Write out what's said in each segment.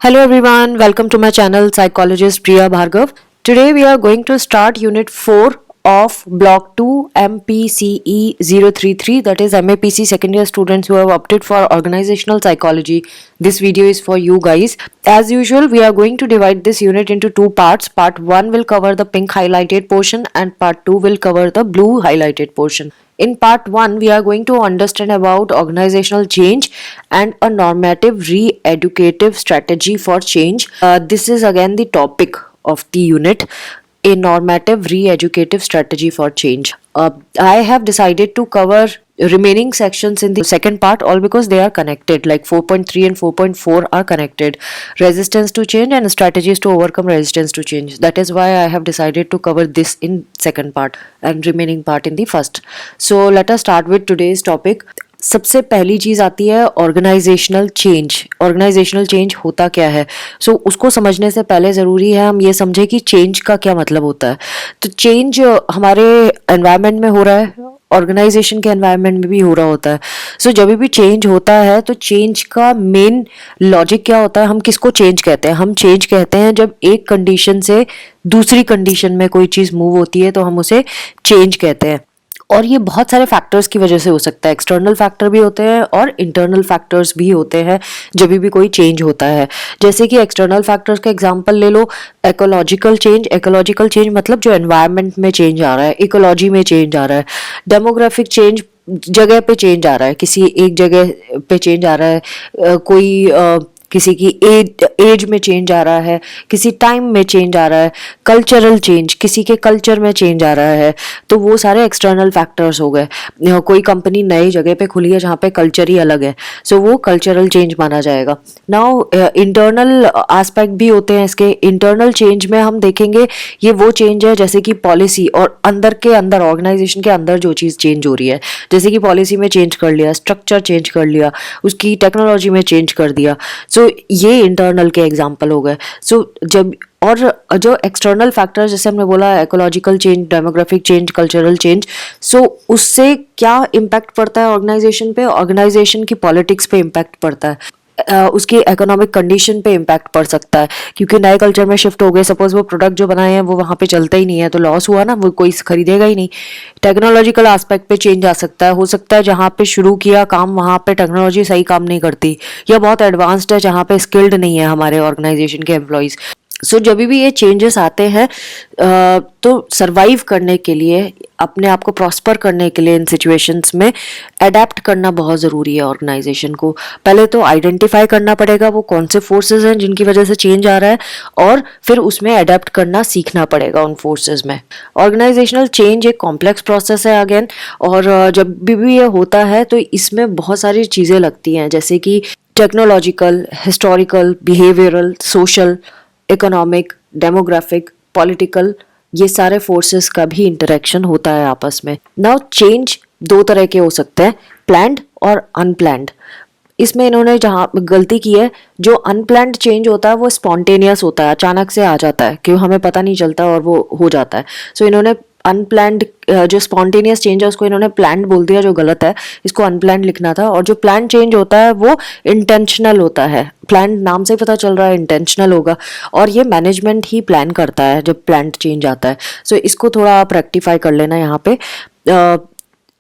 Hello everyone, welcome to my channel Psychologist Priya Bhargav. Today we are going to start Unit 4 of Block 2 MPCE 033, that is MAPC second year students who have opted for Organizational Psychology. This video is for you guys. As usual, we are going to divide this unit into two parts. Part 1 will cover the pink highlighted portion and part 2 will cover the blue highlighted portion. In part 1, we are going to understand about organizational change and a normative re-educative strategy for change. This is again the topic of the unit, a normative re-educative strategy for change. I have decided to cover remaining sections in the second part, all because they are connected, like 4.3 and 4.4 are connected. Resistance to change and strategies to overcome resistance to change. That is why I have decided to cover this in second part and remaining part in the first. So let us start with today's topic. सबसे पहली चीज़ आती है organisational change. Organisational change होता क्या है? उसको समझने से पहले ज़रूरी है हम ये समझें कि चेंज का क्या मतलब होता है. तो चेंज हमारे एनवायरनमेंट में हो रहा है, ऑर्गेनाइजेशन के एनवायरनमेंट में भी हो रहा होता है. जब भी चेंज होता है तो चेंज का मेन लॉजिक क्या होता है? हम किसको चेंज कहते हैं? हम चेंज कहते हैं जब एक कंडीशन से दूसरी कंडीशन में कोई चीज़ मूव होती है तो हम उसे चेंज कहते हैं. और ये बहुत सारे फैक्टर्स की वजह से हो सकता है. एक्सटर्नल फैक्टर भी होते हैं और इंटरनल फैक्टर्स भी होते हैं जब भी कोई चेंज होता है. जैसे कि एक्सटर्नल फैक्टर्स का एग्जांपल ले लो, इकोलॉजिकल चेंज. इकोलॉजिकल चेंज मतलब जो एनवायरनमेंट में चेंज आ रहा है, इकोलॉजी में चेंज आ रहा है. डेमोग्राफिक चेंज, जगह पे चेंज आ रहा है, किसी एक जगह पे चेंज आ रहा है, किसी की एज में चेंज आ रहा है, किसी टाइम में चेंज आ रहा है. कल्चरल चेंज, किसी के कल्चर में चेंज आ रहा है. तो वो सारे एक्सटर्नल फैक्टर्स हो गए. कोई कंपनी नई जगह पे खुली है जहाँ पे कल्चर ही अलग है, वो कल्चरल चेंज माना जाएगा. नाउ इंटरनल एस्पेक्ट भी होते हैं इसके. इंटरनल चेंज में हम देखेंगे ये वो चेंज है जैसे कि पॉलिसी और अंदर के अंदर ऑर्गेनाइजेशन के अंदर जो चीज़ चेंज हो रही है, जैसे कि पॉलिसी में चेंज कर लिया, स्ट्रक्चर चेंज कर लिया, उसकी टेक्नोलॉजी में चेंज कर दिया. ये इंटरनल के एग्जाम्पल हो गए. जब और जो एक्सटर्नल फैक्टर्स जैसे हमने बोला, ecological change, demographic change, cultural change, उससे क्या इम्पैक्ट पड़ता है ऑर्गेनाइजेशन पे? ऑर्गेनाइजेशन की पॉलिटिक्स पे इम्पैक्ट पड़ता है, उसकी इकोनॉमिक कंडीशन पे इम्पैक्ट पड़ सकता है, क्योंकि नए कल्चर में शिफ्ट हो गए. सपोज वो प्रोडक्ट जो बनाए हैं वो वहाँ पे चलता ही नहीं है तो लॉस हुआ ना, वो कोई खरीदेगा ही नहीं. टेक्नोलॉजिकल एस्पेक्ट पे चेंज आ सकता है. हो सकता है जहाँ पे शुरू किया काम वहाँ पे टेक्नोलॉजी सही काम नहीं करती, या बहुत एडवांस्ड है जहाँ पे स्किल्ड नहीं है हमारे ऑर्गेनाइजेशन के एम्प्लॉयज़. जब भी ये चेंजेस आते हैं तो सरवाइव करने के लिए, अपने आप को प्रॉस्पर करने के लिए इन सिचुएशंस में अडेप्ट करना बहुत ज़रूरी है ऑर्गेनाइजेशन को. पहले तो आइडेंटिफाई करना पड़ेगा वो कौन से फोर्सेस हैं जिनकी वजह से चेंज आ रहा है, और फिर उसमें अडेप्ट करना सीखना पड़ेगा उन फोर्सेस में. ऑर्गेनाइजेशनल चेंज एक कॉम्प्लेक्स प्रोसेस है अगेन, और जब भी ये होता है तो इसमें बहुत सारी चीज़ें लगती हैं, जैसे कि technological, historical, behavioural, social, economic, demographic, political, ये सारे फोर्सेस का भी इंटरेक्शन होता है आपस में. नाउ चेंज दो तरह के हो सकते हैं, प्लान्ड और अनप्लान्ड. इसमें इन्होंने जहाँ गलती की है, जो अनप्लान्ड चेंज होता है वो स्पॉन्टेनियस होता है, अचानक से आ जाता है, क्यों हमें पता नहीं चलता और वो हो जाता है. इन्होंने अनप्लान्ड, जो स्पॉन्टेनियस चेंज है उसको इन्होंने प्लान्ड बोल दिया, जो गलत है. इसको अनप्लान्ड लिखना था. और जो प्लान्ड चेंज होता है वो इंटेंशनल होता है. प्लान्ड नाम से पता चल रहा है इंटेंशनल होगा, और ये मैनेजमेंट ही प्लान करता है जब प्लान्ड चेंज आता है. इसको थोड़ा आप रेक्टिफाई कर लेना यहाँ पे.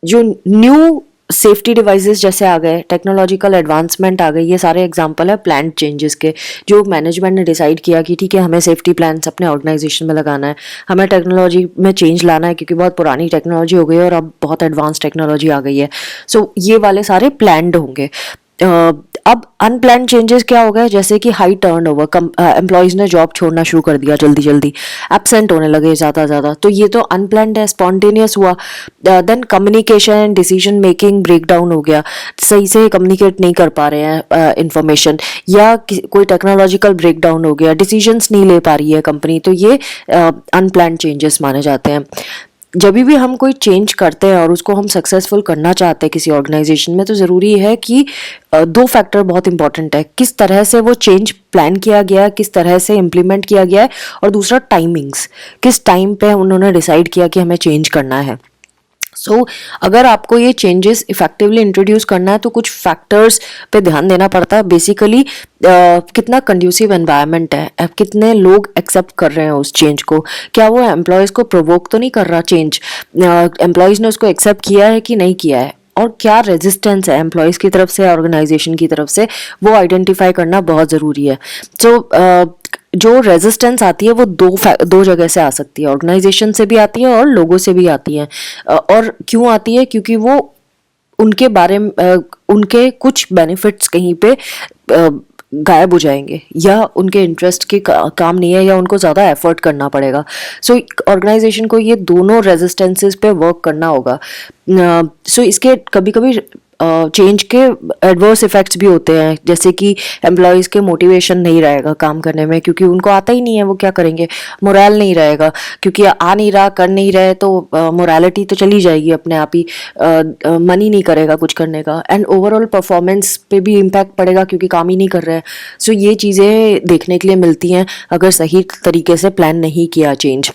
जो न्यू सेफ्टी डिवाइसेस जैसे आ गए, टेक्नोलॉजिकल एडवांसमेंट आ गई, ये सारे एग्जांपल है प्लान्ड चेंजेस के, जो मैनेजमेंट ने डिसाइड किया कि ठीक है हमें सेफ्टी प्लान्स अपने ऑर्गेनाइजेशन में लगाना है, हमें टेक्नोलॉजी में चेंज लाना है क्योंकि बहुत पुरानी टेक्नोलॉजी हो गई है और अब बहुत एडवांस टेक्नोलॉजी आ गई है. ये वाले सारे प्लान्ड होंगे. अब अनप्लान्ड चेंजेस क्या हो गए, जैसे कि हाई टर्नओवर, एम्प्लॉयज़ ने जॉब छोड़ना शुरू कर दिया जल्दी जल्दी, एब्सेंट होने लगे ज़्यादा, तो ये तो अनप्लान्ड है, स्पॉन्टेनियस हुआ. Then communication, decision making breakdown हो गया, सही से कम्युनिकेट नहीं कर पा रहे हैं इंफॉर्मेशन, या कोई टेक्नोलॉजिकल ब्रेकडाउन हो गया, डिसीजंस नहीं ले पा रही है कंपनी, तो ये अनप्लान्ड चेंजेस माने जाते हैं. जब भी हम कोई चेंज करते हैं और उसको हम सक्सेसफुल करना चाहते हैं किसी ऑर्गेनाइजेशन में, तो ज़रूरी है कि दो फैक्टर बहुत इंपॉर्टेंट है, किस तरह से वो चेंज प्लान किया गया, किस तरह से इम्प्लीमेंट किया गया है, और दूसरा टाइमिंग्स, किस टाइम पे उन्होंने डिसाइड किया कि हमें चेंज करना है. अगर आपको ये चेंजेस इफेक्टिवली इंट्रोड्यूस करना है तो कुछ फैक्टर्स पे ध्यान देना पड़ता है। बेसिकली कितना कंड्यूसिव एनवायरनमेंट है, कितने लोग एक्सेप्ट कर रहे हैं उस चेंज को, क्या वो एम्प्लॉयज़ को प्रोवोक तो नहीं कर रहा चेंज, एम्प्लॉयज़ ने उसको एक्सेप्ट किया है कि नहीं किया है, और क्या रेजिस्टेंस है एम्प्लॉयज़ की तरफ से, ऑर्गेनाइजेशन की तरफ से, वो आइडेंटिफाई करना बहुत ज़रूरी है। जो रेजिस्टेंस आती है वो दो जगह से आ सकती है, ऑर्गेनाइजेशन से भी आती है और लोगों से भी आती है। और क्यों आती है? क्योंकि वो उनके बारे में उनके कुछ बेनिफिट्स कहीं पे गायब हो जाएंगे, या उनके इंटरेस्ट के काम नहीं है, या उनको ज़्यादा एफर्ट करना पड़ेगा। ऑर्गेनाइजेशन को ये दोनों रेजिस्टेंसेस पे वर्क करना होगा। इसके कभी कभी चेंज के एडवर्स इफेक्ट्स भी होते हैं, जैसे कि एम्प्लॉयज़ के मोटिवेशन नहीं रहेगा काम करने में, क्योंकि उनको आता ही नहीं है, वो क्या करेंगे। मोरल नहीं रहेगा, क्योंकि आ नहीं रहा, कर नहीं रहे, तो मोरालिटी तो चली जाएगी अपने आप ही, मन ही नहीं करेगा कुछ करने का, एंड ओवरऑल परफॉर्मेंस पे भी इम्पैक्ट पड़ेगा क्योंकि काम ही नहीं कर रहे हैं। ये चीज़ें देखने के लिए मिलती हैं अगर सही तरीके से प्लान नहीं किया चेंज।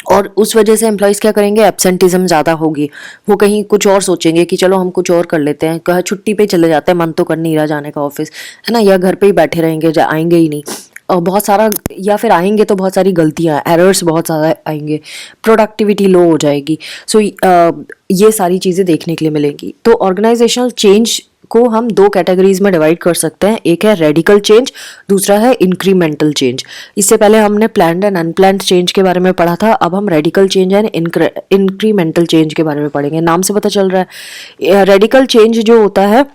और उस वजह से एम्प्लॉयज़ क्या करेंगे, एब्सेंटिज्म ज़्यादा होगी, वो कहीं कुछ और सोचेंगे कि चलो हम कुछ और कर लेते हैं, कहा छुट्टी पे चले जाते हैं, मन तो कर नहीं रहा जाने का ऑफिस, है ना, या घर पे ही बैठे रहेंगे, आएंगे ही नहीं, और बहुत सारा, या फिर आएंगे तो बहुत सारी गलतियाँ, एरर्स बहुत ज़्यादा आएंगे, प्रोडक्टिविटी लो हो जाएगी। ये सारी चीज़ें देखने के लिए मिलेंगी। तो ऑर्गेनाइजेशनल चेंज को हम दो कैटेगरीज में डिवाइड कर सकते हैं, एक है रेडिकल चेंज, दूसरा है इंक्रीमेंटल चेंज। इससे पहले हमने प्लान्ड एंड अनप्लान्ड चेंज के बारे में पढ़ा था, अब हम radical change and incremental change के बारे में पढ़ेंगे। नाम से पता चल रहा है, रेडिकल चेंज जो होता है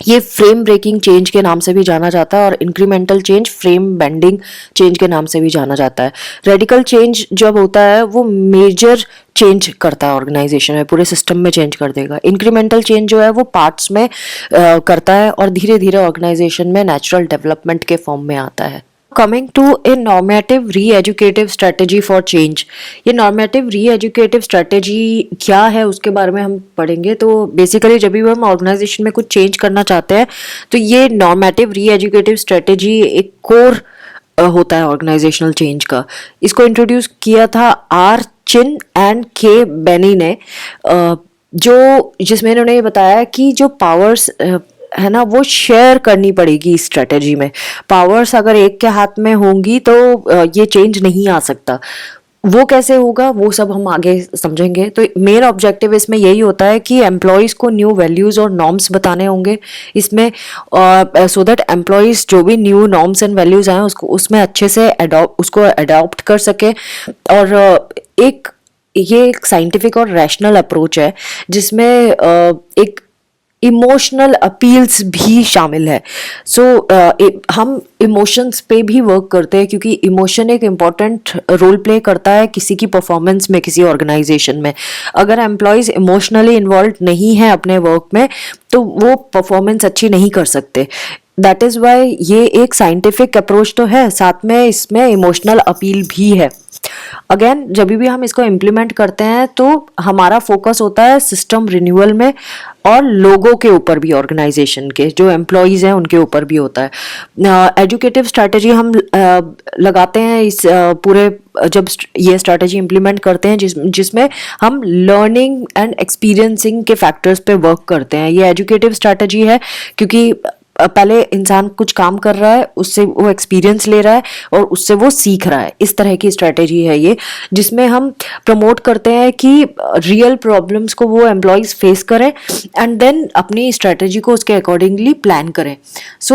ये फ्रेम ब्रेकिंग चेंज के नाम से भी जाना जाता है, और incremental change frame bending change के नाम से भी जाना जाता है। रेडिकल चेंज जब होता है वो मेजर चेंज करता है ऑर्गेनाइजेशन में, पूरे सिस्टम में चेंज कर देगा। इंक्रीमेंटल चेंज जो है वो पार्ट्स में करता है, और धीरे धीरे ऑर्गेनाइजेशन में नेचुरल डेवलपमेंट के फॉर्म में आता है। कमिंग टू ए नॉर्मेटिव री एजुकेटिव स्ट्रेटेजी फॉर चेंज, ये नॉर्मेटिव री एजुकेटिव स्ट्रेटेजी क्या है उसके बारे में हम पढ़ेंगे। तो बेसिकली जब भी हम ऑर्गेनाइजेशन में कुछ चेंज करना चाहते हैं तो ये नॉर्मेटिव री एजुकेटिव स्ट्रेटेजी एक कोर होता है ऑर्गेनाइजेशनल चेंज का। इसको इंट्रोड्यूस किया था आर चिन एंड के बेनी ने, जिसमें इन्होंने ये बताया कि जो पावर्स है ना वो शेयर करनी पड़ेगी इस स्ट्रेटेजी में। पावर्स अगर एक के हाथ में होंगी तो ये चेंज नहीं आ सकता। वो कैसे होगा वो सब हम आगे समझेंगे। तो मेन ऑब्जेक्टिव इसमें यही होता है कि एम्प्लॉयज़ को न्यू वैल्यूज़ और नॉर्म्स बताने होंगे इसमें, सो दैट एम्प्लॉयज़ जो भी न्यू नॉर्म्स एंड वैल्यूज़ आए उसको उसमें अच्छे से उसको अडॉप्ट कर सके। और ये एक साइंटिफिक और रैशनल अप्रोच है जिसमें एक इमोशनल अपील्स भी शामिल है। हम इमोशंस पे भी वर्क करते हैं, क्योंकि इमोशन एक इम्पॉर्टेंट रोल प्ले करता है किसी की परफॉर्मेंस में, किसी ऑर्गेनाइजेशन में। अगर एम्प्लॉयज़ इमोशनली इन्वॉल्व नहीं है अपने वर्क में तो वो परफॉर्मेंस अच्छी नहीं कर सकते। दैट इज़ वाई ये एक साइंटिफिक अप्रोच तो है, साथ में इसमें इमोशनल अपील भी है। अगेन जब भी हम इसको इम्प्लीमेंट करते हैं तो हमारा फोकस होता है सिस्टम रिन्यूअल में, और लोगों के ऊपर भी, ऑर्गेनाइजेशन के जो एम्प्लॉयज़ हैं उनके ऊपर भी होता है। एजुकेटिव स्ट्रैटेजी हम लगाते हैं इस पूरे, जब ये स्ट्रैटेजी इम्प्लीमेंट करते हैं जिसमें हम लर्निंग एंड एक्सपीरियंसिंग के फैक्टर्स पे वर्क करते हैं। ये एजुकेटिव स्ट्रैटेजी है क्योंकि पहले इंसान कुछ काम कर रहा है, उससे वो एक्सपीरियंस ले रहा है और उससे वो सीख रहा है। इस तरह की स्ट्रैटेजी है ये, जिसमें हम प्रमोट करते हैं कि रियल प्रॉब्लम्स को वो एम्प्लॉयज़ फेस करें एंड देन अपनी स्ट्रैटेजी को उसके अकॉर्डिंगली प्लान करें।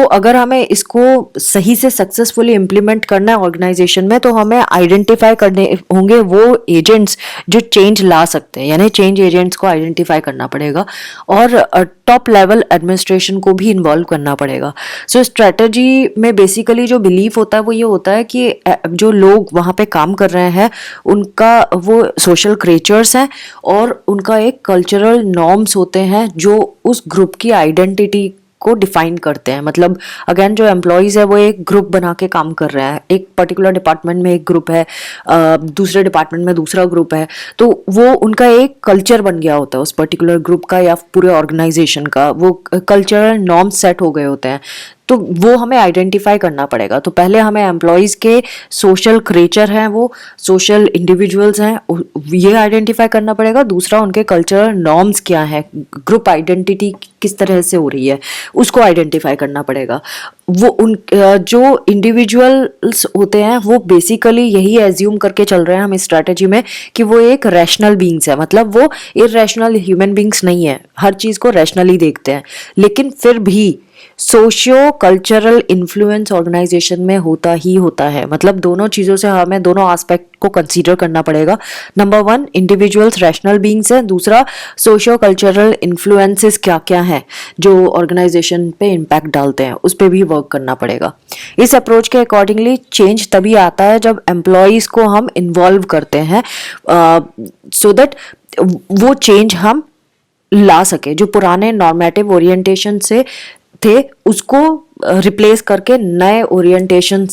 अगर हमें इसको सही से सक्सेसफुली इम्प्लीमेंट करना है ऑर्गेनाइजेशन में तो हमें आइडेंटिफाई करने होंगे वो एजेंट्स जो चेंज ला सकते हैं, यानी चेंज एजेंट्स को आइडेंटिफाई करना पड़ेगा, और टॉप लेवल एडमिनिस्ट्रेशन को भी इन्वॉल्व करना पड़ेगा। स्ट्रेटजी में बेसिकली जो बिलीफ होता है वो ये होता है कि जो लोग वहाँ पे काम कर रहे हैं उनका वो सोशल क्रिएचर्स हैं, और उनका एक कल्चरल नॉर्म्स होते हैं जो उस ग्रुप की आइडेंटिटी को डिफाइन करते हैं। मतलब अगेन जो एम्प्लॉयज़ है वो एक ग्रुप बना के काम कर रहे हैं, एक पर्टिकुलर डिपार्टमेंट में एक ग्रुप है, दूसरे डिपार्टमेंट में दूसरा ग्रुप है, तो वो उनका एक कल्चर बन गया होता है उस पर्टिकुलर ग्रुप का या पूरे ऑर्गेनाइजेशन का। वो कल्चरल नॉर्म्स सेट हो गए होते हैं। तो वो हमें आइडेंटिफाई करना पड़ेगा। तो पहले हमें एम्प्लॉयज़ के सोशल क्रिएचर हैं, वो सोशल इंडिविजुअल्स हैं, ये आइडेंटिफाई करना पड़ेगा। दूसरा, उनके कल्चरल नॉर्म्स क्या हैं, ग्रुप आइडेंटिटी किस तरह से हो रही है, उसको आइडेंटिफाई करना पड़ेगा। वो उन जो इंडिविजुअल्स होते हैं वो बेसिकली यही एज्यूम करके चल रहे हैं हम इस स्ट्रैटेजी में कि वो एक रैशनल बींग्स है, मतलब वो इरेशनल ह्यूमन बींग्स नहीं है, हर चीज़ को रैशनली देखते हैं। लेकिन फिर भी सोशियो कल्चरल इन्फ्लुएंस ऑर्गेनाइजेशन में होता ही होता है, मतलब दोनों चीज़ों से हमें दोनों एस्पेक्ट को कंसीडर करना पड़ेगा। Number one, individuals rational beings हैं। दूसरा, सोशियो कल्चरल इन्फ्लुएंसेस क्या क्या हैं जो ऑर्गेनाइजेशन पे इम्पैक्ट डालते हैं, उस पर भी वर्क करना पड़ेगा। इस अप्रोच के अकॉर्डिंगली चेंज तभी आता है जब एम्प्लॉयज़ को हम इन्वॉल्व करते हैं, सो दैट वो चेंज हम ला सके। जो पुराने नॉर्मेटिव ओरिएंटेशन से थे उसको रिप्लेस करके नए ओरिएंटेशन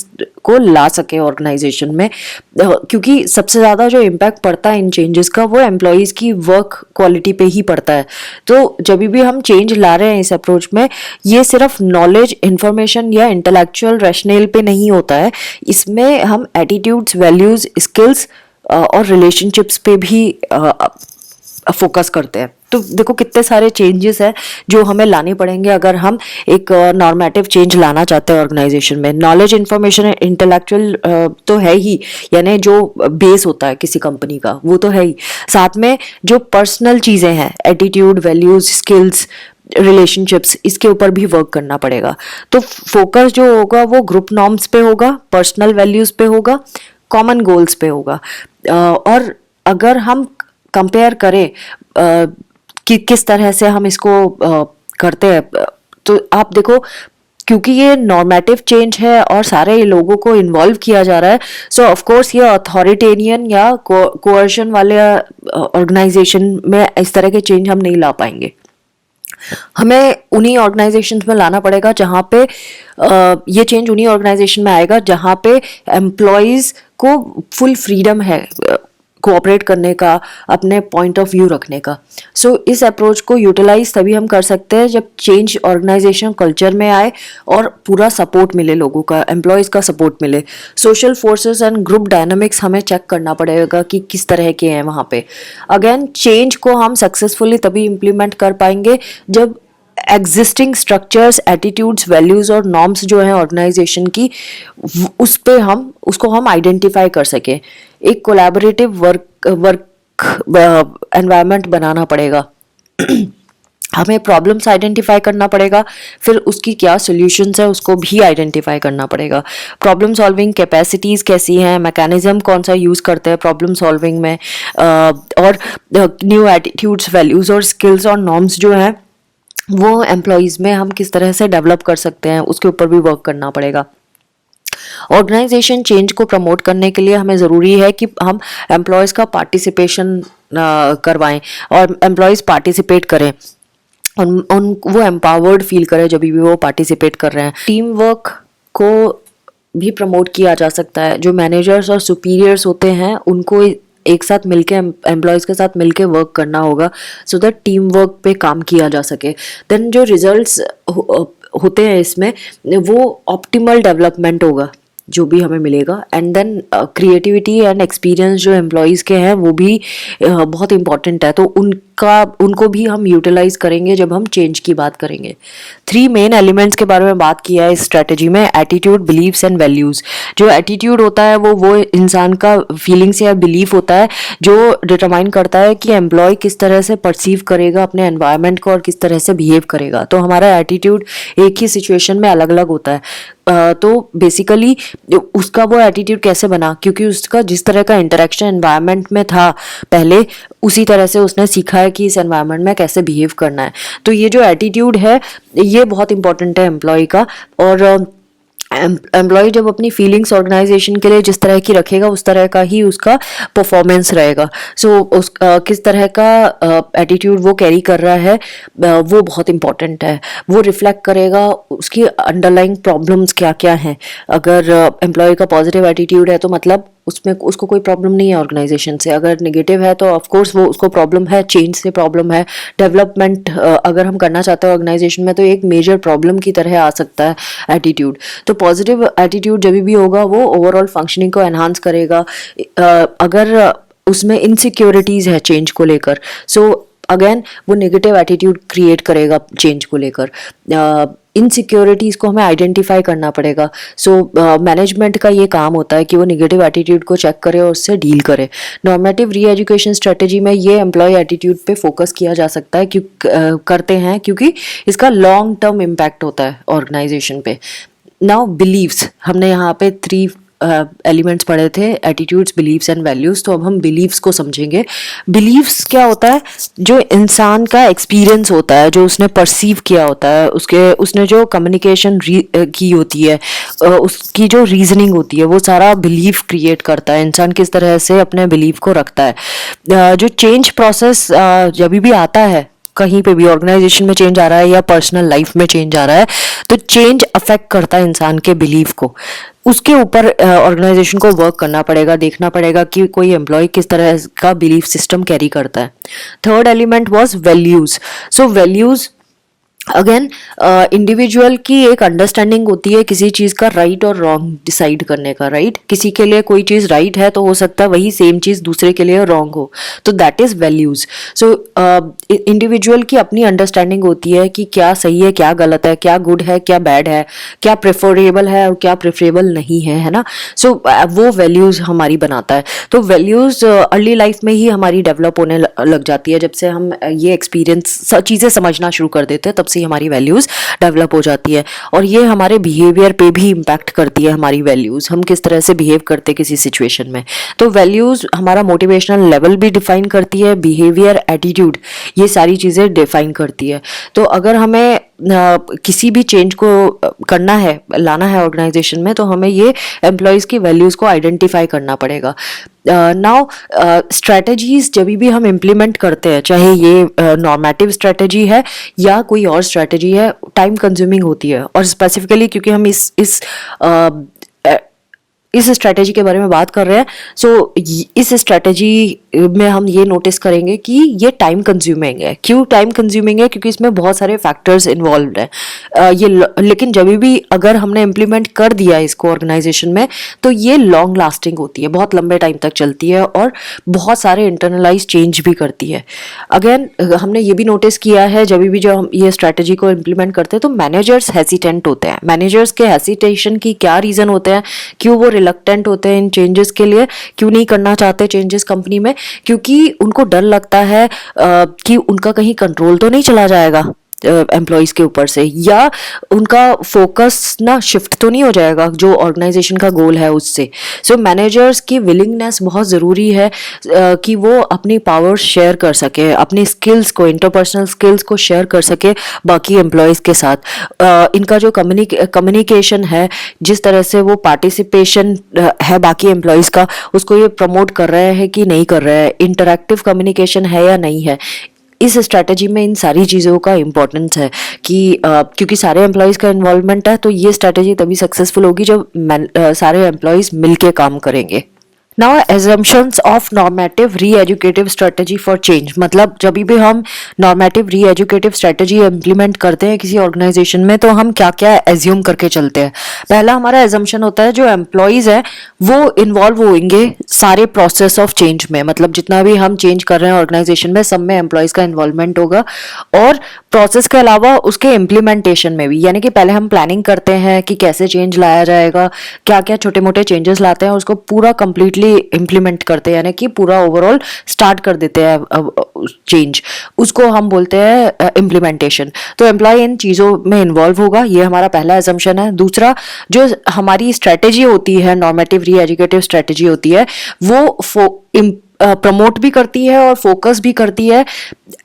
को ला सके ऑर्गेनाइजेशन में, क्योंकि सबसे ज़्यादा जो इम्पैक्ट पड़ता है इन चेंजेस का वो एम्प्लॉयज़ की वर्क क्वालिटी पे ही पड़ता है। तो जब भी हम चेंज ला रहे हैं इस अप्रोच में, ये सिर्फ नॉलेज, इंफॉर्मेशन या इंटेलेक्चुअल रैशनल पे नहीं होता है, इसमें हम एटीट्यूड्स, वैल्यूज़, स्किल्स और रिलेशनशिप्स पे भी फोकस करते हैं। तो देखो कितने सारे चेंजेस हैं जो हमें लाने पड़ेंगे अगर हम एक नॉर्मेटिव चेंज लाना चाहते हैं ऑर्गेनाइजेशन में। नॉलेज, इंफॉर्मेशन, इंटेलेक्चुअल तो है ही, यानी जो बेस होता है किसी कंपनी का वो तो है ही। साथ में जो पर्सनल चीज़ें हैं, एटीट्यूड, वैल्यूज, स्किल्स, रिलेशनशिप्स, इसके ऊपर भी वर्क करना पड़ेगा। तो फोकस जो होगा वो ग्रुप नॉर्म्स पे होगा, पर्सनल वैल्यूज पे होगा, कॉमन गोल्स पे होगा। और अगर हम कंपेयर करें कि किस तरह से हम इसको करते हैं, तो आप देखो, क्योंकि ये नॉर्मेटिव चेंज है और सारे लोगों को इन्वॉल्व किया जा रहा है, सो ऑफ कोर्स ये अथॉरिटेरियन या कोअर्शन वाले ऑर्गेनाइजेशन में इस तरह के चेंज हम नहीं ला पाएंगे। हमें उन्हीं ऑर्गेनाइजेशंस में लाना पड़ेगा जहाँ पे ये चेंज उन्हीं ऑर्गेनाइजेशन में आएगा जहाँ पे एम्प्लॉयज़ को फुल फ्रीडम है कोऑपरेट करने का, अपने पॉइंट ऑफ व्यू रखने का। सो इस अप्रोच को यूटिलाइज तभी हम कर सकते हैं जब चेंज ऑर्गेनाइजेशन कल्चर में आए और पूरा सपोर्ट मिले, लोगों का, एम्प्लॉयज़ का सपोर्ट मिले। Social forces and group dynamics हमें चेक करना पड़ेगा कि किस तरह के हैं वहाँ पे। अगेन, चेंज को हम सक्सेसफुली तभी इम्प्लीमेंट कर पाएंगे जब एग्जिस्टिंग स्ट्रक्चर्स, एटीट्यूड्स, वैल्यूज और नॉर्म्स जो हैं ऑर्गेनाइजेशन की, उस पे हम उसको हम आइडेंटिफाई कर सकें। एक कोलैबोरेटिव वर्क एनवायरनमेंट बनाना पड़ेगा। हमें प्रॉब्लम्स आइडेंटिफाई करना पड़ेगा, फिर उसकी क्या सॉल्यूशंस है उसको भी आइडेंटिफाई करना पड़ेगा। प्रॉब्लम सॉल्विंग कैपेसिटीज़ कैसी हैं, मैकेनिज्म कौन सा यूज़ करते हैं प्रॉब्लम सॉल्विंग में, और न्यू एटीट्यूड्स, वैल्यूज़ और स्किल्स और नॉर्म्स जो हैं वो एम्प्लॉयज़ में हम किस तरह से डेवलप कर सकते हैं, उसके ऊपर भी वर्क करना पड़ेगा। ऑर्गेनाइजेशन चेंज को प्रमोट करने के लिए हमें ज़रूरी है कि हम एम्प्लॉयज़ का पार्टिसिपेशन करवाएं और एम्प्लॉयज़ पार्टिसिपेट करें, उन वो एम्पावर्ड फील करें जब भी वो पार्टिसिपेट कर रहे हैं। टीम वर्क को भी प्रमोट किया जा सकता है। जो मैनेजर्स और सुपीरियर्स होते हैं उनको एक साथ मिलके, एम्प्लॉयज़ के साथ मिलके वर्क करना होगा, सो दैट टीम वर्क पे काम किया जा सके। देन जो रिजल्ट्स होते हैं इसमें, वो ऑप्टिमल डेवलपमेंट होगा जो भी हमें मिलेगा। And then creativity and experience जो एम्प्लॉयज़ के हैं वो भी बहुत इंपॉर्टेंट है, तो उनको भी हम यूटिलाइज करेंगे जब हम चेंज की बात करेंगे। 3 मेन एलिमेंट्स के बारे में बात किया है इस स्ट्रेटेजी में: एटीट्यूड, बिलीव्स एंड वैल्यूज़। जो एटीट्यूड होता है वो इंसान का फीलिंग्स या बिलीफ होता है जो डिटरमाइन करता है कि एम्प्लॉय किस तरह से परसीव करेगा अपने एनवायरनमेंट को और किस तरह से बिहेव करेगा। तो हमारा एटीट्यूड एक ही सिचुएशन में अलग अलग होता है। तो बेसिकली उसका वो एटीट्यूड कैसे बना, क्योंकि उसका जिस तरह का इंटरेक्शन एनवायरनमेंट में था पहले, उसी तरह से उसने सीखा है कि इस एनवायरनमेंट में कैसे बिहेव करना है। तो ये जो एटीट्यूड है ये बहुत इंपॉर्टेंट है एम्प्लॉय का। और एम्प्लॉय जब अपनी फीलिंग्स ऑर्गेनाइजेशन के लिए जिस तरह की रखेगा उस तरह का ही उसका परफॉर्मेंस रहेगा। सो किस तरह का एटीट्यूड वो कैरी कर रहा है वो बहुत इंपॉर्टेंट है। वो रिफ्लेक्ट करेगा उसकी अंडरलाइंग प्रॉब्लम्स क्या क्या हैं। अगर एम्प्लॉय का पॉजिटिव एटीट्यूड है तो मतलब उसमें उसको कोई प्रॉब्लम नहीं है ऑर्गेनाइजेशन से। अगर नेगेटिव है तो ऑफ कोर्स वो उसको प्रॉब्लम है, चेंज से प्रॉब्लम है। डेवलपमेंट अगर हम करना चाहते हैं ऑर्गेनाइजेशन में तो एक मेजर प्रॉब्लम की तरह आ सकता है एटीट्यूड। तो पॉजिटिव एटीट्यूड जब भी होगा वो ओवरऑल फंक्शनिंग को एनहांस करेगा। अगर उसमें इनसिक्योरिटीज है चेंज को लेकर, सो अगेन वो नेगेटिव एटीट्यूड क्रिएट करेगा चेंज को लेकर। इनसिक्योरिटीज़ को हमें आइडेंटिफाई करना पड़ेगा। सो मैनेजमेंट का ये काम होता है कि वो नेगेटिव एटीट्यूड को चेक करे और उससे डील करे। नॉर्मेटिव री एजुकेशन स्ट्रेटेजी में ये एम्प्लॉय एटीट्यूड पे फोकस किया जा सकता है करते हैं क्योंकि इसका लॉन्ग टर्म इम्पैक्ट होता है ऑर्गेनाइजेशन पे। नाउ बिलीव्स, हमने यहाँ पे 3 एलिमेंट्स पढ़े थे, एटीट्यूड्स, बिलीव्स एंड वैल्यूज। तो अब हम बिलीव्स को समझेंगे। बिलीव्स क्या होता है? जो इंसान का एक्सपीरियंस होता है, जो उसने परसीव किया होता है, उसने जो कम्युनिकेशन की होती है, उसकी जो रीजनिंग होती है, वो सारा बिलीव क्रिएट करता है। इंसान किस तरह से अपने बिलीव को रखता है। जो चेंज प्रोसेस जब भी आता है, कहीं पे भी ऑर्गेनाइजेशन में चेंज आ रहा है या पर्सनल लाइफ में चेंज आ रहा है, तो चेंज अफेक्ट करता है इंसान के बिलीव को। उसके ऊपर ऑर्गेनाइजेशन को वर्क करना पड़ेगा, देखना पड़ेगा कि कोई एम्प्लॉय किस तरह का बिलीफ सिस्टम कैरी करता है। Third element was values. So values again individual की एक अंडरस्टैंडिंग होती है किसी चीज़ का राइट और रॉन्ग डिसाइड करने का। राइट, किसी के लिए कोई चीज़ राइट है तो हो सकता है वही सेम चीज़ दूसरे के लिए रॉन्ग हो, तो that is values. So individual की अपनी अंडरस्टैंडिंग होती है कि क्या सही है, क्या गलत है, क्या गुड है, क्या बैड है, क्या प्रेफरेबल है और क्या प्रेफरेबल नहीं है ना। सो वो वैल्यूज हमारी बनाता है। तो वैल्यूज अर्ली लाइफ में ही हमारी डेवलप होने लग जाती है। जब से हम ये एक्सपीरियंस चीज़ें समझना शुरू कर देते हैं तब से हमारी वैल्यूज डेवलप हो जाती है। और ये हमारे बिहेवियर पे भी इम्पैक्ट करती है। हमारी वैल्यूज, हम किस तरह से बिहेव करते हैं किसी सिचुएशन में। तो वैल्यूज हमारा मोटिवेशनल लेवल भी डिफाइन करती है, बिहेवियर, एटीट्यूड, ये सारी चीज़ें डिफाइन करती है। तो अगर हमें किसी भी चेंज को करना है, लाना है ऑर्गेनाइजेशन में, तो हमें ये एम्प्लॉयज़ की वैल्यूज़ को आइडेंटिफाई करना पड़ेगा। नाउ स्ट्रैटेजीज जब भी हम इम्प्लीमेंट करते हैं, चाहे ये नॉर्मेटिव स्ट्रैटेजी है या कोई और स्ट्रैटेजी है, टाइम कंज्यूमिंग होती है। और स्पेसिफिकली क्योंकि हम इस स्ट्रैटेजी के बारे में बात कर रहे हैं, सो इस स्ट्रैटेजी में हम ये नोटिस करेंगे कि ये टाइम कंज्यूमिंग है। क्यों टाइम कंज्यूमिंग है? क्योंकि इसमें बहुत सारे फैक्टर्स इन्वॉल्व हैं। लेकिन जब भी अगर हमने इम्प्लीमेंट कर दिया इसको ऑर्गेनाइजेशन में, तो ये लॉन्ग लास्टिंग होती है, बहुत लंबे टाइम तक चलती है और बहुत सारे इंटरनलाइज चेंज भी करती है। अगेन हमने ये भी नोटिस किया है, जब हम ये स्ट्रैटेजी को इम्प्लीमेंट करते हैं तो मैनेजर्स हेसिटेंट होते हैं। मैनेजर्स के हेसिटेशन की क्या रीज़न होते हैं? क्यों वो रिलक्टेंट होते हैं इन चेंजेस के लिए? क्यों नहीं करना चाहते चेंजेस कंपनी में? क्योंकि उनको डर लगता है कि उनका कहीं कंट्रोल तो नहीं चला जाएगा एम्प्लॉयज के ऊपर से, या उनका फोकस ना शिफ्ट तो नहीं हो जाएगा जो ऑर्गेनाइजेशन का गोल है उससे। सो मैनेजर्स की विलिंगनेस बहुत ज़रूरी है कि वो अपनी पावर शेयर कर सके, अपनी स्किल्स को, इंटरपर्सनल स्किल्स को शेयर कर सके बाकी एम्प्लॉयज़ के साथ। इनका जो कम्युनिकेशन है, जिस तरह से वो पार्टिसिपेशन है बाकी एम्प्लॉयज़ का, उसको ये प्रमोट कर रहे हैं कि नहीं कर रहे हैं, इंटरैक्टिव कम्युनिकेशन है या नहीं है। इस स्ट्रैटेजी में इन सारी चीज़ों का इम्पोर्टेंस है कि क्योंकि सारे एम्प्लॉयज़ का इन्वॉल्वमेंट है, तो ये स्ट्रैटेजी तभी सक्सेसफुल होगी जब सारे एम्प्लॉयज़ मिलके काम करेंगे। नाउ एजम्पशंस ऑफ नॉर्मेटिव री एजुकेटिव स्ट्रेटेजी फॉर चेंज, मतलब जब भी हम नॉर्मेटिव री एजुकेटिव स्ट्रेटेजी इम्प्लीमेंट करते हैं किसी ऑर्गेनाइजेशन में, तो हम क्या क्या एज्यूम करके चलते हैं। पहला हमारा एजम्पशन होता है जो एम्प्लॉयज़ है वो इन्वॉल्व होंगे सारे प्रोसेस ऑफ चेंज में। मतलब जितना भी हम चेंज कर रहे हैं ऑर्गेनाइजेशन में, सब में एम्प्लॉयज़ का इन्वॉल्वमेंट होगा। और प्रोसेस के अलावा उसके इम्प्लीमेंटेशन में भी, यानी कि पहले हम प्लानिंग करते हैं कि कैसे चेंज लाया जाएगा, क्या क्या छोटे मोटे चेंजेस लाते हैं, उसको पूरा कंप्लीटली इम्प्लीमेंट करते हैं, यानी कि पूरा ओवरऑल स्टार्ट कर देते हैं चेंज, उसको हम बोलते हैं इम्प्लीमेंटेशन। तो एम्प्लॉय इन चीज़ों में इन्वॉल्व होगा, ये हमारा पहला एजम्पशन है। दूसरा, जो हमारी स्ट्रेटेजी होती है, नॉर्मेटिव री एजुकेटिव स्ट्रेटेजी होती है, वो प्रमोट भी करती है और फोकस भी करती है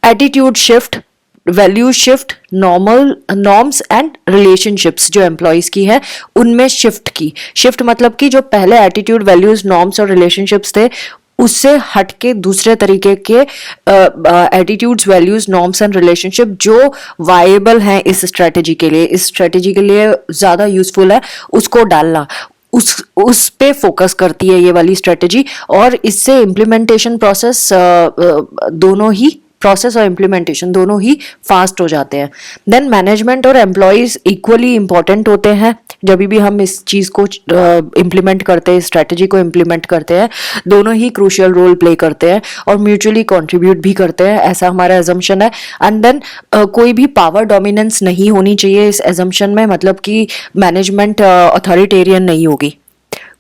attitude shift, value shift, norms and relationships जो एम्प्लॉयज़ की है उनमें शिफ्ट मतलब कि जो पहले एटीट्यूड, वैल्यूज, नॉर्म्स और रिलेशनशिप्स थे, उससे हट के दूसरे तरीके के attitudes, values, norms and relationship जो वायबल हैं इस स्ट्रेटेजी के लिए ज़्यादा यूजफुल है, उसको डालना। उस पे फोकस करती है ये वाली स्ट्रेटजी, और इससे इम्प्लीमेंटेशन प्रोसेस दोनों ही प्रोसेस और इम्प्लीमेंटेशन दोनों ही फास्ट हो जाते हैं। देन मैनेजमेंट और एम्प्लॉयज़ इक्वली इम्पॉर्टेंट होते हैं जब भी हम इस चीज़ को इम्प्लीमेंट करते हैं, स्ट्रेटजी को इम्प्लीमेंट करते हैं। दोनों ही क्रूशियल रोल प्ले करते हैं और म्यूचुअली कंट्रीब्यूट भी करते हैं, ऐसा हमारा एजम्पशन है। एंड देन कोई भी पावर डोमिनेंस नहीं होनी चाहिए इस एजम्पशन में, मतलब कि मैनेजमेंट अथॉरिटेरियन नहीं होगी।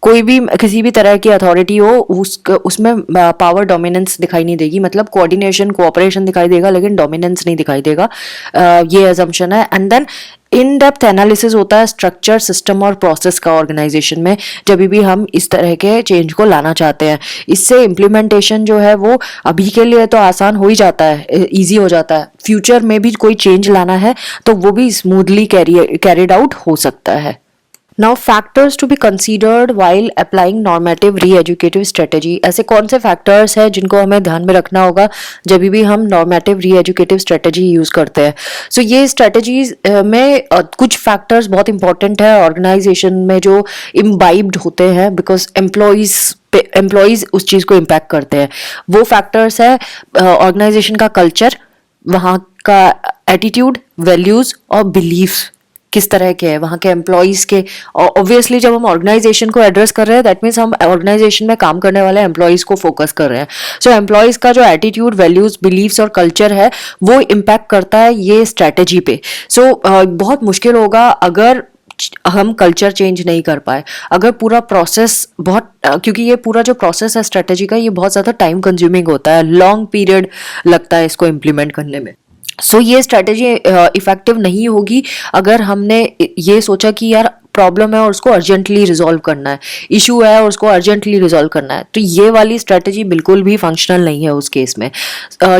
कोई भी किसी भी तरह की अथॉरिटी हो उसमें पावर डोमिनेंस दिखाई नहीं देगी, मतलब कोऑर्डिनेशन कोऑपरेशन दिखाई देगा लेकिन डोमिनेंस नहीं दिखाई देगा। ये एजम्पशन है। And then in depth analysis होता है स्ट्रक्चर, सिस्टम और प्रोसेस का ऑर्गेनाइजेशन में, जब भी हम इस तरह के चेंज को लाना चाहते हैं। इससे इम्प्लीमेंटेशन जो है वो अभी के लिए तो आसान हो ही जाता है, इजी हो जाता है। फ्यूचर में भी कोई चेंज लाना है तो वो भी स्मूथली कैरिड आउट हो सकता है। Now factors to be considered while applying normative re-educative strategy। ऐसे कौन से फैक्टर्स हैं जिनको हमें ध्यान में रखना होगा जब भी हम नॉर्मेटिव री-एजुकेटिव स्ट्रेटजी यूज़ करते हैं। सो ये स्ट्रेटजीज में कुछ फैक्टर्स बहुत इंपॉर्टेंट है ऑर्गेनाइजेशन में जो इम्बाइब्ड होते हैं, बिकॉज एम्प्लॉयज़ उस चीज़ को इम्पैक्ट करते हैं। वो फैक्टर्स है ऑर्गेनाइजेशन का कल्चर, वहाँ का एटीट्यूड, वैल्यूज़ और बिलीफ्स किस तरह के हैं वहाँ के एम्प्लॉयज़ के। ऑब्वियसली जब हम ऑर्गेनाइजेशन को एड्रेस कर रहे हैं दैट मीन्स हम ऑर्गेनाइजेशन में काम करने वाले एम्प्लॉयज़ को फोकस कर रहे हैं। सो एम्प्लॉयज़ का जो एटीट्यूड, वैल्यूज़, बिलीव्स और कल्चर है वो इम्पैक्ट करता है ये स्ट्रैटेजी पे। सो बहुत मुश्किल होगा अगर हम कल्चर चेंज नहीं कर पाए, अगर पूरा प्रोसेस बहुत क्योंकि ये पूरा जो प्रोसेस है स्ट्रैटेजी का ये बहुत ज़्यादा टाइम कंज्यूमिंग होता है, लॉन्ग पीरियड लगता है इसको इम्प्लीमेंट करने में। सो ये स्ट्रैटेजी इफेक्टिव नहीं होगी अगर हमने ये सोचा कि यार प्रॉब्लम है और उसको अर्जेंटली रिजॉल्व करना है, इशू है और उसको अर्जेंटली रिजॉल्व करना है, तो ये वाली स्ट्रैटेजी बिल्कुल भी फंक्शनल नहीं है उस केस में।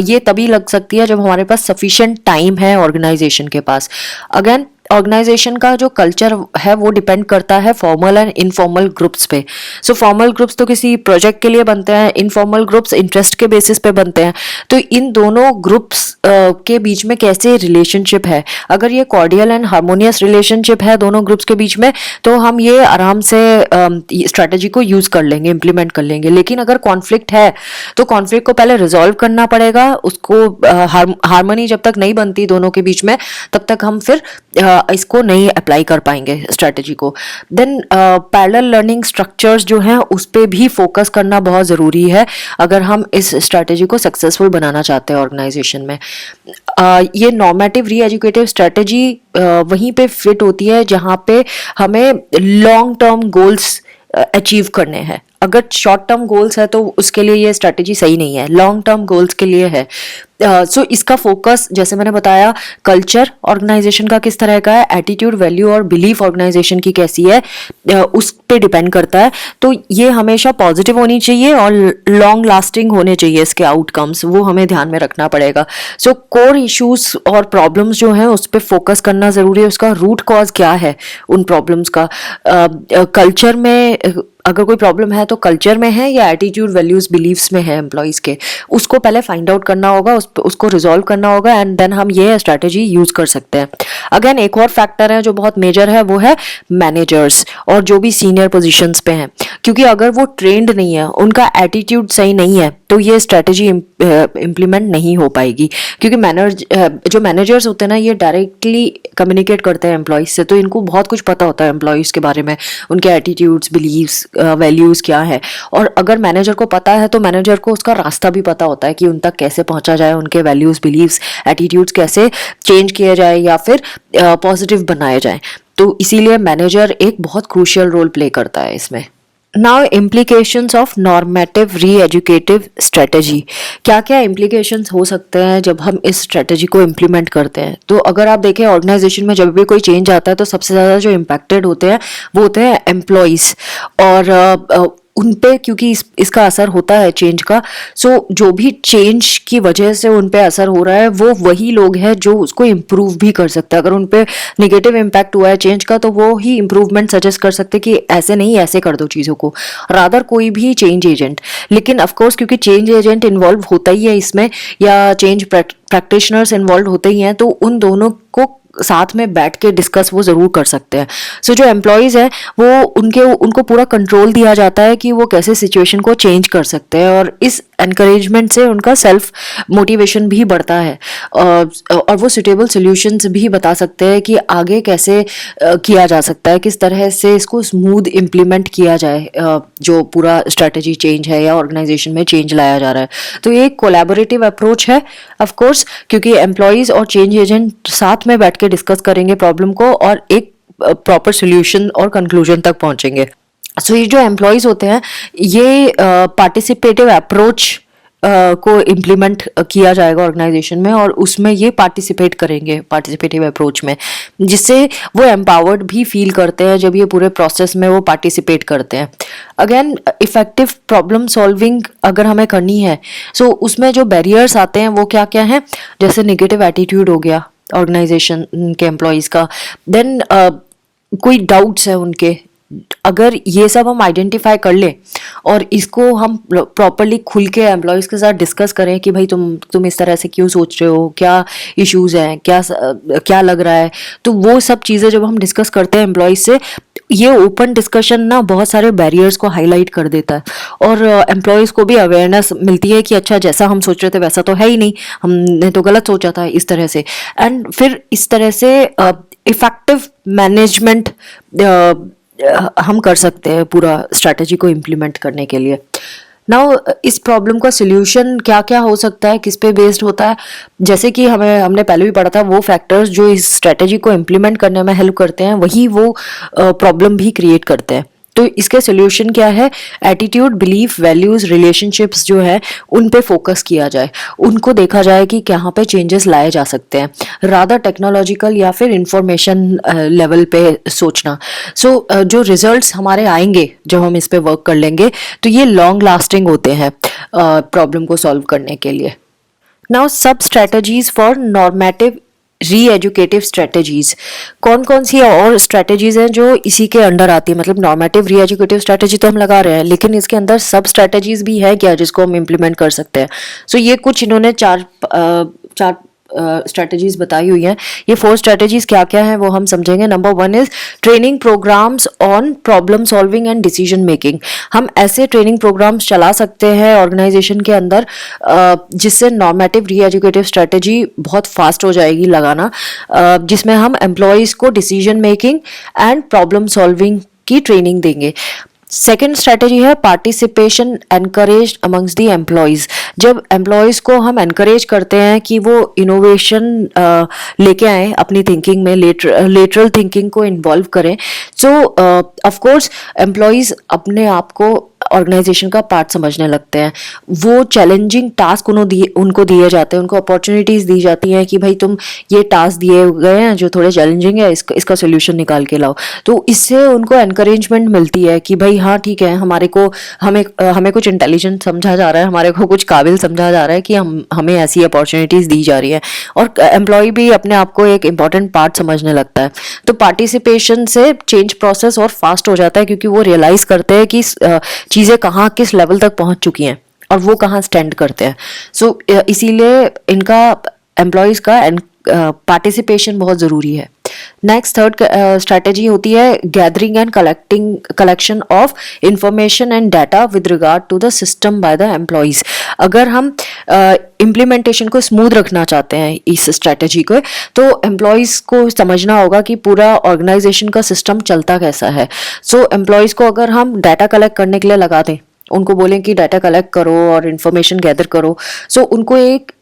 ये तभी लग सकती है जब हमारे पास सफिशिएंट टाइम है ऑर्गेनाइजेशन के पास। अगेन ऑर्गेनाइजेशन का जो कल्चर है वो डिपेंड करता है फॉर्मल एंड इनफॉर्मल ग्रुप्स पे। सो फॉर्मल ग्रुप्स तो किसी प्रोजेक्ट के लिए बनते हैं, इनफॉर्मल ग्रुप्स इंटरेस्ट के बेसिस पे बनते हैं। तो इन दोनों ग्रुप्स के बीच में कैसे रिलेशनशिप है, अगर ये कॉर्डियल एंड हार्मोनियस रिलेशनशिप है दोनों ग्रुप्स के बीच में तो हम ये आराम से स्ट्रैटेजी को यूज़ कर लेंगे, इम्प्लीमेंट कर लेंगे। लेकिन अगर कॉन्फ्लिक्ट है तो कॉन्फ्लिक्ट को पहले रिजॉल्व करना पड़ेगा, उसको हार्मनी जब तक नहीं बनती दोनों के बीच में तब तक हम फिर इसको नहीं अप्लाई कर पाएंगे स्ट्रैटेजी को। देन पैरेलल लर्निंग स्ट्रक्चर्स जो हैं उस पर भी फोकस करना बहुत ज़रूरी है अगर हम इस स्ट्रैटेजी को सक्सेसफुल बनाना चाहते हैं ऑर्गेनाइजेशन में। ये नॉर्मेटिव री एजुकेटिव स्ट्रैटेजी वहीं पे फिट होती है जहाँ पे हमें लॉन्ग टर्म गोल्स अचीव करने हैं। अगर शॉर्ट टर्म गोल्स है तो उसके लिए ये स्ट्रैटेजी सही नहीं है, लॉन्ग टर्म गोल्स के लिए है। सो इसका फोकस जैसे मैंने बताया कल्चर ऑर्गेनाइजेशन का किस तरह का है, एटीट्यूड, वैल्यू और बिलीफ ऑर्गेनाइजेशन की कैसी है उस पे डिपेंड करता है। तो ये हमेशा पॉजिटिव होनी चाहिए और लॉन्ग लास्टिंग होने चाहिए इसके आउटकम्स, वो हमें ध्यान में रखना पड़ेगा। सो कोर इश्यूज और प्रॉब्लम्स जो हैं उस पर फोकस करना ज़रूरी है, उसका रूट कॉज क्या है उन प्रॉब्लम्स का। कल्चर में अगर कोई प्रॉब्लम है तो कल्चर में है या एटीट्यूड, वैल्यूज, बिलीव्स में है एम्प्लॉयज़ के, उसको पहले फाइंड आउट करना होगा, उसको रिजॉल्व करना होगा एंड देन हम ये स्ट्रैटेजी यूज़ कर सकते हैं। अगेन एक और फैक्टर है जो बहुत मेजर है वो है मैनेजर्स और जो भी सीनियर पोजीशंस पे हैं, क्योंकि अगर वो ट्रेंड नहीं है, उनका एटीट्यूड सही नहीं है तो ये स्ट्रैटेजी इम्प्लीमेंट नहीं हो पाएगी। क्योंकि जो मैनेजर्स होते हैं ना ये डायरेक्टली कम्युनिकेट करते हैं एम्प्लॉयज़ से, तो इनको बहुत कुछ पता होता है एम्प्लॉयज़ के बारे में, उनके एटीट्यूड्स, बिलीव्स, वैल्यूज़ क्या है। और अगर मैनेजर को पता है तो मैनेजर को उसका रास्ता भी पता होता है कि उन तक कैसे पहुंचा जाए, उनके वैल्यूज़, बिलीव्स, एटीट्यूड्स कैसे चेंज किए जाए या फिर पॉजिटिव बनाए जाए। तो इसीलिए मैनेजर एक बहुत क्रूशियल रोल प्ले करता है इसमें। नाउ इम्प्लीकेशंस ऑफ नॉर्मेटिव री एजुकेटिव स्ट्रेटजी, क्या क्या इम्प्लीकेशंस हो सकते हैं जब हम इस स्ट्रेटजी को इम्प्लीमेंट करते हैं। तो अगर आप देखें ऑर्गेनाइजेशन में जब भी कोई चेंज आता है तो सबसे ज़्यादा जो इम्पैक्टेड होते हैं वो होते हैं एम्प्लॉयज़ और उन पे, क्योंकि इसका असर होता है चेंज का। सो जो भी चेंज की वजह से उन पे असर हो रहा है वो वही लोग हैं जो उसको इम्प्रूव भी कर सकते हैं। अगर उन पे नेगेटिव इम्पैक्ट हुआ है चेंज का तो वो ही इम्प्रूवमेंट सजेस्ट कर सकते हैं कि ऐसे नहीं, ऐसे कर दो चीज़ों को, रादर कोई भी चेंज एजेंट। लेकिन ऑफकोर्स क्योंकि चेंज एजेंट इन्वॉल्व होता ही है इसमें या चेंज प्रैक्टिशनर्स इन्वॉल्व होते ही हैं, तो उन दोनों को साथ में बैठ के डिस्कस वो ज़रूर कर सकते हैं. सो जो एम्प्लॉयज़ हैं वो उनको पूरा कंट्रोल दिया जाता है कि वो कैसे सिचुएशन को चेंज कर सकते हैं, और इस एनकरेजमेंट से उनका सेल्फ मोटिवेशन भी बढ़ता है, और वो सुटेबल सॉल्यूशंस भी बता सकते हैं कि आगे कैसे किया जा सकता है, किस तरह से इसको स्मूथ इम्प्लीमेंट किया जाए, जो पूरा स्ट्रेटजी चेंज है या ऑर्गेनाइजेशन में चेंज लाया जा रहा है. तो ये एक कोलैबोरेटिव अप्रोच है ऑफ कोर्स, क्योंकि एम्प्लॉयज़ और चेंज एजेंट साथ में बैठ के डिस्कस करेंगे प्रॉब्लम को और एक प्रॉपर सोल्यूशन और कंक्लूजन तक पहुंचेंगे. सो ये जो एम्प्लॉयज़ होते हैं ये पार्टिसिपेटिव अप्रोच को इम्प्लीमेंट किया जाएगा ऑर्गेनाइजेशन में, और उसमें ये पार्टिसिपेट करेंगे पार्टिसिपेटिव अप्रोच में, जिससे वो एम्पावर्ड भी फील करते हैं जब ये पूरे प्रोसेस में वो पार्टिसिपेट करते हैं. अगेन इफेक्टिव प्रॉब्लम सॉल्विंग अगर हमें करनी है, सो उसमें जो बैरियर्स आते हैं वो क्या क्या हैं, जैसे नेगेटिव एटीट्यूड हो गया ऑर्गेनाइजेशन के एम्प्लॉयज़ का, देन कोई डाउट्स है उनके. अगर ये सब हम आइडेंटिफाई कर लें और इसको हम प्रॉपरली खुल के एम्प्लॉयज़ के साथ डिस्कस करें कि भाई तुम इस तरह से क्यों सोच रहे हो, क्या इश्यूज हैं, क्या लग रहा है, तो वो सब चीज़ें जब हम डिस्कस करते हैं एम्प्लॉयज़ से, ये ओपन डिस्कशन ना बहुत सारे बैरियर्स को हाईलाइट कर देता है, और एम्प्लॉयज़ को भी अवेयरनेस मिलती है कि अच्छा जैसा हम सोच रहे थे वैसा तो है ही नहीं, हमने तो गलत सोचा था इस तरह से. एंड फिर इस तरह से इफेक्टिव मैनेजमेंट हम कर सकते हैं पूरा स्ट्रैटेजी को इम्प्लीमेंट करने के लिए. नाउ इस प्रॉब्लम का सोल्यूशन क्या क्या हो सकता है, किस पे बेस्ड होता है, जैसे कि हमने पहले भी पढ़ा था, वो फैक्टर्स जो इस स्ट्रैटेजी को इम्प्लीमेंट करने में हेल्प करते हैं वही वो प्रॉब्लम भी क्रिएट करते हैं. तो इसके सोल्यूशन क्या है, एटीट्यूड, बिलीफ, वैल्यूज, रिलेशनशिप्स जो है उन पे फोकस किया जाए, उनको देखा जाए कि कहाँ पे चेंजेस लाए जा सकते हैं, रादर टेक्नोलॉजिकल या फिर इंफॉर्मेशन लेवल पे सोचना. सो जो रिजल्ट्स हमारे आएंगे जब हम इस पे वर्क कर लेंगे तो ये लॉन्ग लास्टिंग होते हैं प्रॉब्लम को सॉल्व करने के लिए. नाउ सब स्ट्रेटजीज फॉर नॉर्मेटिव री एजुकेटिव स्ट्रेटजीज, कौन कौन सी और स्ट्रेटजीज हैं जो इसी के अंडर आती है. मतलब नॉर्मेटिव री एजुकेटिव स्ट्रेटजी तो हम लगा रहे हैं, लेकिन इसके अंदर सब स्ट्रेटजीज भी है क्या जिसको हम इम्प्लीमेंट कर सकते हैं. सो ये कुछ इन्होंने चार स्ट्रेटजीज बताई हुई हैं. ये 4 स्ट्रेटजीज क्या क्या हैं वो हम समझेंगे. Number 1 is training programmes on problem solving and decision making. हम ऐसे ट्रेनिंग प्रोग्राम्स चला सकते हैं ऑर्गेनाइजेशन के अंदर जिससे नॉर्मेटिव री एजुकेटिव स्ट्रेटजी बहुत फास्ट हो जाएगी लगाना, जिसमें हम एम्प्लॉयज़ को decision making and problem solving की ट्रेनिंग देंगे. सेकेंड स्ट्रेटेजी है participation encourage amongst the employees. जब एम्प्लॉयज़ को हम एनकरेज करते हैं कि वो इनोवेशन लेके आए अपनी थिंकिंग में, लेटरल थिंकिंग को इन्वॉल्व करें, सो ऑफ कोर्स एम्प्लॉयज़ अपने आप को ऑर्गेनाइजेशन का पार्ट समझने लगते हैं. वो चैलेंजिंग टास्क उनको दिए जाते हैं, उनको अपॉर्चुनिटीज़ दी जाती हैं कि भाई तुम ये टास्क दिए गए हैं जो थोड़े चैलेंजिंग है, इसका सोल्यूशन निकाल के लाओ. तो इससे उनको एनकरेजमेंट मिलती है कि भाई हाँ ठीक है, हमें कुछ इंटेलिजेंट समझा जा रहा है, हमारे को कुछ काबिल समझा जा रहा है कि हमें ऐसी अपॉर्चुनिटीज़ दी जा रही है, और एम्प्लॉय भी अपने आप को एक इम्पॉर्टेंट पार्ट समझने लगता है. तो पार्टिसिपेशन से चेंज प्रोसेस और फास्ट हो जाता है, क्योंकि वो रियलाइज़ करते हैं कि चीज़ें कहाँ किस लेवल तक पहुँच चुकी हैं और वो कहाँ स्टैंड करते हैं. सो इसीलिए इनका एम्प्लॉयज़ का पार्टिसिपेशन बहुत ज़रूरी है. नेक्स्ट थर्ड स्ट्रैटेजी होती है gathering and collection of information and data with regard to the system by the employees. अगर हम इम्प्लीमेंटेशन को स्मूथ रखना चाहते हैं इस स्ट्रैटेजी को, तो एम्प्लॉयज़ को समझना होगा कि पूरा ऑर्गेनाइजेशन का सिस्टम चलता कैसा है. सो एम्प्लॉयज़ को अगर हम डाटा कलेक्ट करने के लिए लगा दें, उनको बोलें कि डाटा कलेक्ट करो और इन्फॉर्मेशन गैदर करो, सो उनको एक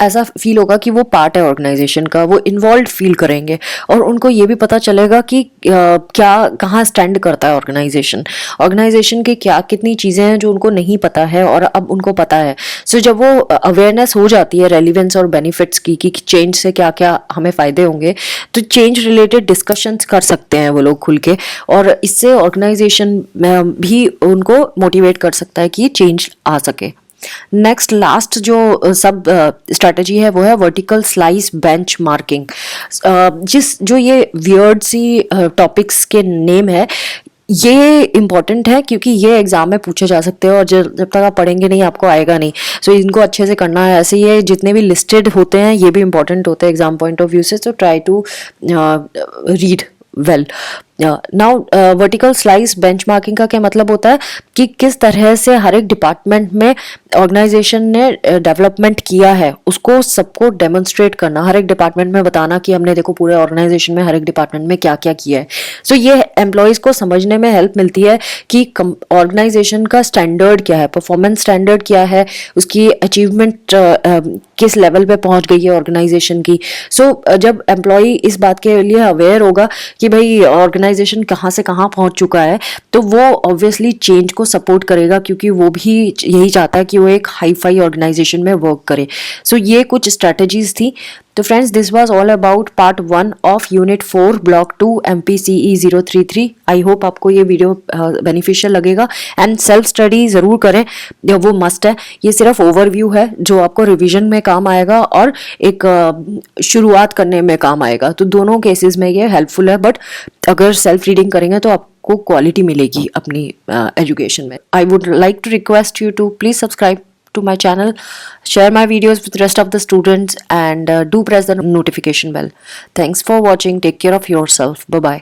ऐसा फील होगा कि वो पार्ट है ऑर्गेनाइजेशन का, वो इन्वॉल्व फील करेंगे, और उनको ये भी पता चलेगा कि क्या कहाँ स्टैंड करता है ऑर्गेनाइजेशन की कितनी चीज़ें हैं जो उनको नहीं पता है और अब उनको पता है. सो जब वो अवेयरनेस हो जाती है रेलिवेंस और बेनिफिट्स की कि चेंज से क्या क्या हमें फ़ायदे होंगे, तो चेंज रिलेटेड डिस्कशंस कर सकते हैं वो लोग खुल के, और इससे ऑर्गेनाइजेशन भी उनको मोटिवेट कर सकता है कि चेंज आ सके. नेक्स्ट लास्ट जो सब स्ट्रैटेजी है वो है वर्टिकल स्लाइस बेंच मार्किंग. जो ये वियर्ड सी टॉपिक्स के नेम है, ये इम्पॉर्टेंट है क्योंकि ये एग्जाम में पूछे जा सकते हैं और जब तक आप पढ़ेंगे नहीं आपको आएगा नहीं. सो इनको अच्छे से करना है. ऐसे ये जितने भी लिस्टेड होते हैं ये भी इम्पॉर्टेंट होते हैं एग्जाम पॉइंट ऑफ व्यू से. So try to read well. Now vertical slice benchmarking का क्या मतलब होता है कि किस तरह से हर एक डिपार्टमेंट में ऑर्गेनाइजेशन ने डेवलपमेंट किया है उसको सबको डेमोन्स्ट्रेट करना. हर एक डिपार्टमेंट में बताना कि हमने देखो पूरे ऑर्गेनाइजेशन में हर एक डिपार्टमेंट में क्या क्या किया है. सो ये एम्प्लॉयज को समझने में हेल्प मिलती है कि ऑर्गेनाइजेशन का स्टैंडर्ड क्या है, परफॉर्मेंस स्टैंडर्ड क्या है, उसकी अचीवमेंट किस लेवल पे पहुंच गई है ऑर्गेनाइजेशन की. सो जब एम्प्लॉय इस बात के लिए अवेयर होगा कि भाई ऑर्गेनाइजेशन कहाँ से कहाँ पहुंच चुका है तो वो ऑब्वियसली चेंज को सपोर्ट करेगा क्योंकि वो भी यही चाहता है कि वो एक हाई फाई ऑर्गेनाइजेशन में वर्क करे. सो ये कुछ स्ट्रेटजीज थी. तो friends this was all about part 1 of unit 4 block 2 MPCE 033. I hope आपको ये वीडियो बेनिफिशियल लगेगा एंड सेल्फ स्टडी ज़रूर करें, वो मस्ट है. ये सिर्फ ओवरव्यू है जो आपको रिवीजन में काम आएगा और एक शुरुआत करने में काम आएगा. तो दोनों केसेस में ये हेल्पफुल है. बट अगर सेल्फ रीडिंग करेंगे तो आपको क्वालिटी मिलेगी अपनी एजुकेशन में. I would like to request you to please subscribe to my channel, share my videos with the rest of the students and do press the notification bell. Thanks for watching. Take care of yourself. Bye bye.